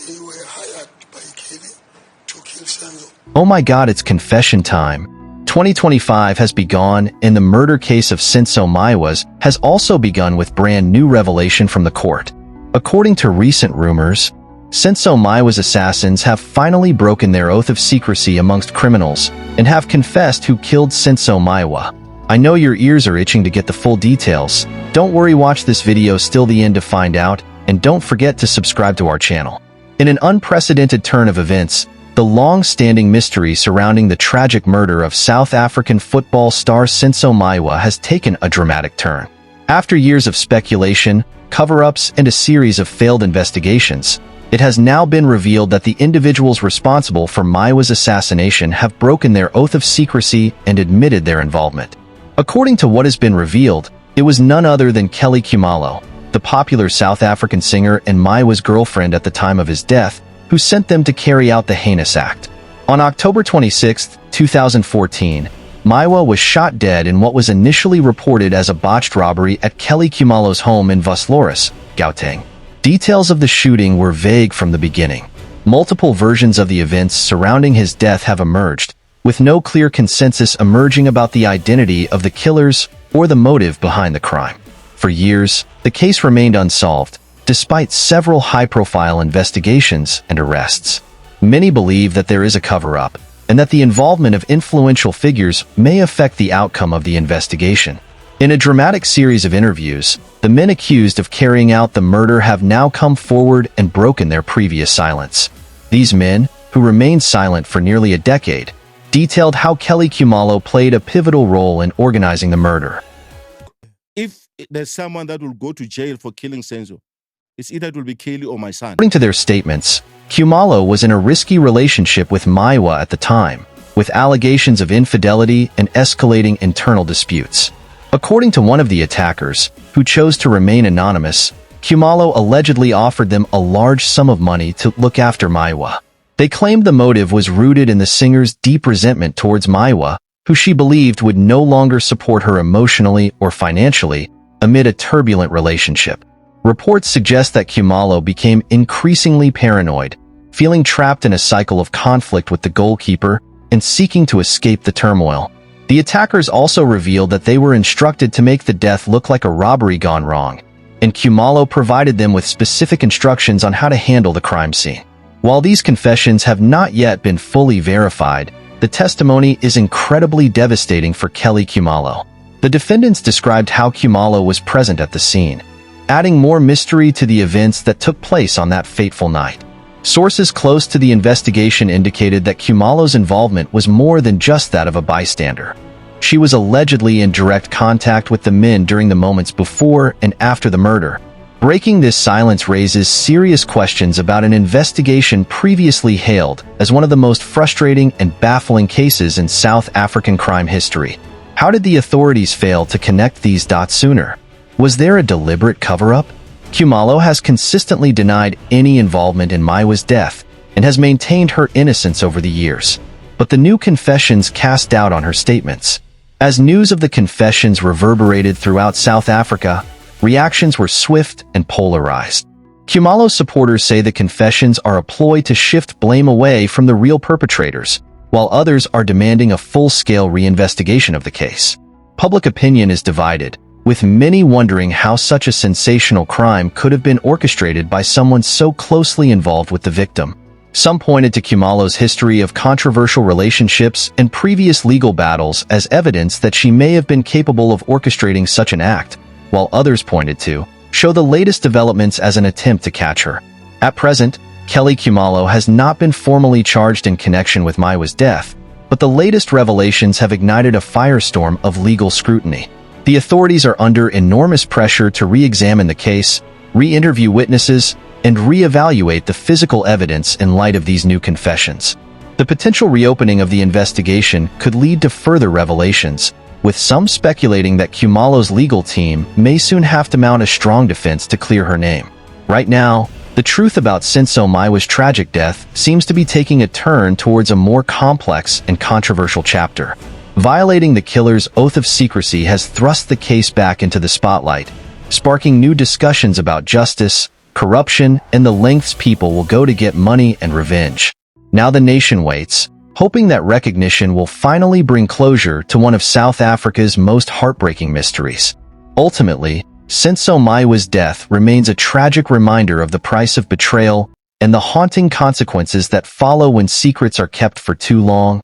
they were hired by Kelly to kill Senzo. Oh my god, it's confession time. 2025 has begun, and the murder case of Senzo Meyiwa has also begun with brand new revelation from the court. According to recent rumors, Senzo Meyiwa's assassins have finally broken their oath of secrecy amongst criminals and have confessed who killed Senzo Meyiwa. I know your ears are itching to get the full details. Don't worry, watch this video till the end to find out, and don't forget to subscribe to our channel. In an unprecedented turn of events, the long-standing mystery surrounding the tragic murder of South African football star Senzo Meyiwa has taken a dramatic turn. After years of speculation, cover-ups, and a series of failed investigations, it has now been revealed that the individuals responsible for Meyiwa's assassination have broken their oath of secrecy and admitted their involvement. According to what has been revealed, it was none other than Kelly Khumalo, the popular South African singer and Meyiwa's girlfriend at the time of his death, who sent them to carry out the heinous act. On October 26, 2014, Meyiwa was shot dead in what was initially reported as a botched robbery at Kelly Khumalo's home in Vosloorus, Gauteng. Details of the shooting were vague from the beginning. Multiple versions of the events surrounding his death have emerged, with no clear consensus emerging about the identity of the killers or the motive behind the crime. For years, the case remained unsolved, despite several high-profile investigations and arrests. Many believe that there is a cover-up, and that the involvement of influential figures may affect the outcome of the investigation. In a dramatic series of interviews, the men accused of carrying out the murder have now come forward and broken their previous silence. These men, who remained silent for nearly a decade, detailed how Kelly Khumalo played a pivotal role in organizing the murder. If there's someone that will go to jail for killing Senzo, it's either it will be Kelly or my son. According to their statements, Khumalo was in a risky relationship with Meyiwa at the time, with allegations of infidelity and escalating internal disputes. According to one of the attackers, who chose to remain anonymous, Khumalo allegedly offered them a large sum of money to look after Meyiwa. They claimed the motive was rooted in the singer's deep resentment towards Meyiwa, who she believed would no longer support her emotionally or financially amid a turbulent relationship. Reports suggest that Khumalo became increasingly paranoid, feeling trapped in a cycle of conflict with the goalkeeper and seeking to escape the turmoil. The attackers also revealed that they were instructed to make the death look like a robbery gone wrong, and Khumalo provided them with specific instructions on how to handle the crime scene. While these confessions have not yet been fully verified, the testimony is incredibly devastating for Kelly Khumalo. The defendants described how Khumalo was present at the scene, adding more mystery to the events that took place on that fateful night. Sources close to the investigation indicated that Khumalo's involvement was more than just that of a bystander. She was allegedly in direct contact with the men during the moments before and after the murder. Breaking this silence raises serious questions about an investigation previously hailed as one of the most frustrating and baffling cases in South African crime history. How did the authorities fail to connect these dots sooner? Was there a deliberate cover-up? Khumalo has consistently denied any involvement in Meyiwa's death and has maintained her innocence over the years. But the new confessions cast doubt on her statements. As news of the confessions reverberated throughout South Africa, reactions were swift and polarized. Khumalo's supporters say the confessions are a ploy to shift blame away from the real perpetrators, while others are demanding a full-scale reinvestigation of the case. Public opinion is divided, with many wondering how such a sensational crime could have been orchestrated by someone so closely involved with the victim. Some pointed to Khumalo's history of controversial relationships and previous legal battles as evidence that she may have been capable of orchestrating such an act, while others pointed to show the latest developments as an attempt to catch her. At present, Kelly Khumalo has not been formally charged in connection with Meyiwa's death, but the latest revelations have ignited a firestorm of legal scrutiny. The authorities are under enormous pressure to re-examine the case, re-interview witnesses, and re-evaluate the physical evidence in light of these new confessions. The potential reopening of the investigation could lead to further revelations, with some speculating that Khumalo's legal team may soon have to mount a strong defense to clear her name. Right now, the truth about Senzo Meyiwa's tragic death seems to be taking a turn towards a more complex and controversial chapter. Violating the killer's oath of secrecy has thrust the case back into the spotlight, sparking new discussions about justice, corruption, and the lengths people will go to get money and revenge. Now the nation waits, hoping that recognition will finally bring closure to one of South Africa's most heartbreaking mysteries. Ultimately, Senzo Meyiwa's death remains a tragic reminder of the price of betrayal and the haunting consequences that follow when secrets are kept for too long.